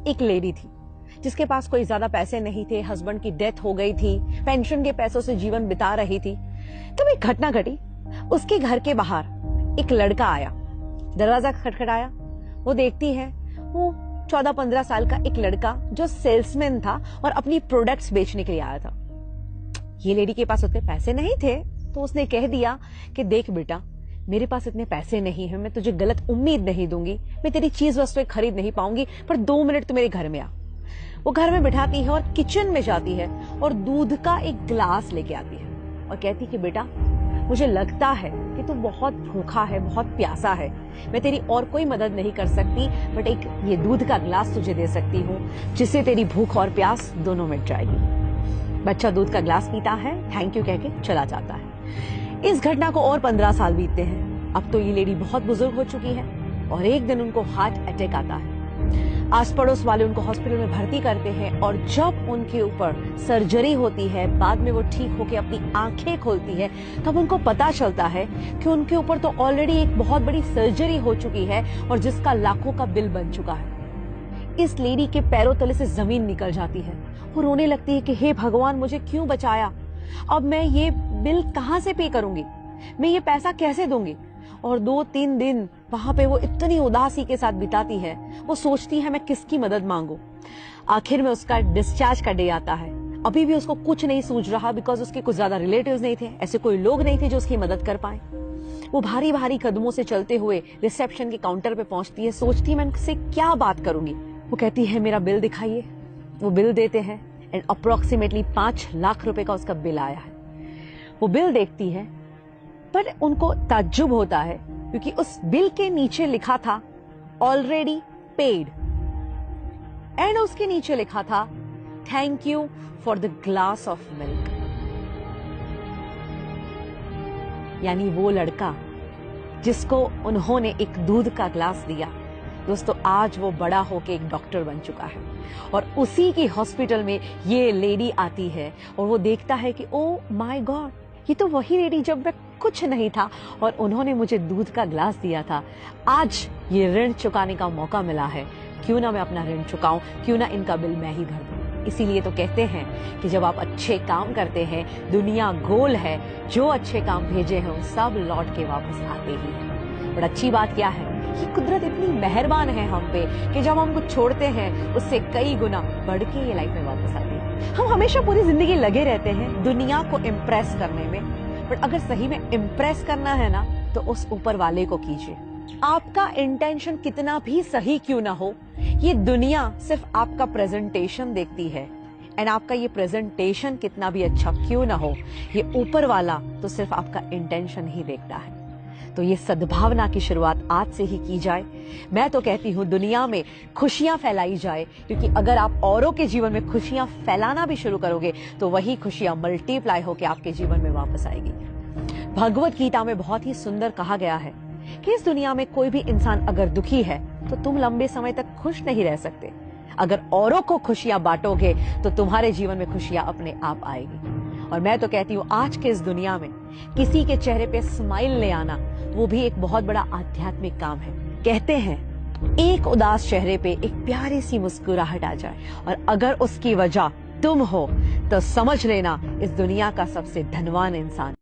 एक लेडी थी जिसके पास कोई ज्यादा पैसे नहीं थे, हस्बैंड की डेथ हो गई थी, पेंशन के पैसों से जीवन बिता रही थी। तब एक घटना घटी। उसके घर के बाहर एक लड़का आया, दरवाजा खटखटाया। वो देखती है, वो 14-15 साल का एक लड़का जो सेल्समैन था और अपनी प्रोडक्ट्स बेचने के लिए आया था। ये लेडी के पास उतने पैसे नहीं थे, तो उसने कह दिया कि देख बेटा, मेरे पास इतने पैसे नहीं है, मैं तुझे गलत उम्मीद नहीं दूंगी, मैं तेरी चीज वस्तुएं खरीद नहीं पाऊंगी, पर 2 मिनट तू मेरे घर में आ। वो घर में बिठाती है और किचन में जाती है और दूध का एक ग्लास लेके आती है और कहती कि बेटा, मुझे लगता है कि तू बहुत भूखा है, बहुत प्यासा है, मैं तेरी और कोई मदद नहीं कर सकती, बट एक ये दूध का ग्लास तुझे दे सकती हूँ जिससे तेरी भूख और प्यास दोनों मिट जाएगी। बच्चा दूध का ग्लास पीता है, थैंक यू कह के चला जाता है। इस घटना को और 15 साल बीतते हैं। अब तो ये लेडी बहुत बुजुर्ग हो चुकी है और एक दिन उनको हार्ट अटैक आता है। आस पड़ोस वाले उनको हॉस्पिटल में भर्ती करते हैं और जब उनके ऊपर सर्जरी होती है, बाद में वो ठीक होकर अपनी आंखें खोलती है, तब उनको पता चलता है कि उनके ऊपर तो ऑलरेडी एक बहुत बड़ी सर्जरी हो चुकी है और जिसका लाखों का बिल बन चुका है। इस लेडी के पैरों तले से जमीन निकल जाती है और रोने लगती है कि हे भगवान, मुझे क्यों बचाया, अब मैं ये बिल कहां से पे करूंगी, मैं ये पैसा कैसे दूंगी। और 2-3 दिन वहां पे वो इतनी उदासी के साथ बिताती है, वो सोचती है मैं किसकी मदद मांगू। आखिर में उसका डिस्चार्ज का डे आता है। अभी भी उसको कुछ नहीं सूझ रहा, बिकॉज उसके कुछ ज्यादा रिलेटिव्स नहीं थे, ऐसे कोई लोग नहीं थे जो उसकी मदद कर पाए। वो भारी भारी कदमों से चलते हुए रिसेप्शन के काउंटर पे पहुंचती है, सोचती है मैं उनसे क्या बात करूंगी। वो कहती है मेरा बिल दिखाइए। वो बिल देते हैं एंड अप्रोक्सीमेटली 5 लाख रुपए का उसका बिल आया है। वो बिल देखती है, पर उनको ताज्जुब होता है क्योंकि उस बिल के नीचे लिखा था ऑलरेडी पेड एंड उसके नीचे लिखा था thank you for the glass of milk. यानी वो लड़का जिसको उन्होंने एक दूध का ग्लास दिया, दोस्तों आज वो बड़ा होके एक डॉक्टर बन चुका है और उसी की हॉस्पिटल में ये लेडी आती है और वो देखता है कि ओ माय गॉड, ये तो वही लेडी जब मैं कुछ नहीं था और उन्होंने मुझे दूध का ग्लास दिया था। आज ये ऋण चुकाने का मौका मिला है, क्यों ना मैं अपना ऋण चुकाऊं, क्यों ना इनका बिल मैं ही भर दूं। इसीलिए तो कहते हैं कि जब आप अच्छे काम करते हैं, दुनिया गोल है, जो अच्छे काम भेजे हैं सब लौट के वापस आते ही हैं। बट अच्छी बात क्या है कि कुदरत इतनी मेहरबान है हम पे कि जब हम कुछ छोड़ते हैं उससे कई गुना बढ़ के ये लाइफ में वापस आती है। हम हमेशा पूरी जिंदगी लगे रहते हैं दुनिया को इम्प्रेस करने में, बट अगर सही में इम्प्रेस करना है ना तो उस ऊपर वाले को कीजिए। आपका इंटेंशन कितना भी सही क्यों ना हो, ये दुनिया सिर्फ आपका प्रेजेंटेशन देखती है एंड आपका ये प्रेजेंटेशन कितना भी अच्छा क्यों ना हो, ये ऊपर वाला तो सिर्फ आपका इंटेंशन ही देखता है। तो ये सद्भावना की शुरुआत आज से ही की जाए। मैं तो कहती हूँ दुनिया में खुशियां फैलाई जाए, क्योंकि अगर आप औरों के जीवन में खुशियां फैलाना भी शुरू करोगे तो वही खुशियां मल्टीप्लाई होकर आपके जीवन में वापस आएगी। भगवत गीता में बहुत ही सुंदर कहा गया है कि इस दुनिया में कोई भी इंसान अगर दुखी है तो तुम लंबे समय तक खुश नहीं रह सकते। अगर औरों को खुशियां बांटोगे तो तुम्हारे जीवन में खुशियां अपने आप आएगी। और मैं तो कहती हूँ आज के इस दुनिया में किसी के चेहरे पे स्माइल ले आना वो भी एक बहुत बड़ा आध्यात्मिक काम है। कहते हैं एक उदास चेहरे पे एक प्यारी सी मुस्कुराहट आ जाए और अगर उसकी वजह तुम हो तो समझ लेना इस दुनिया का सबसे धनवान इंसान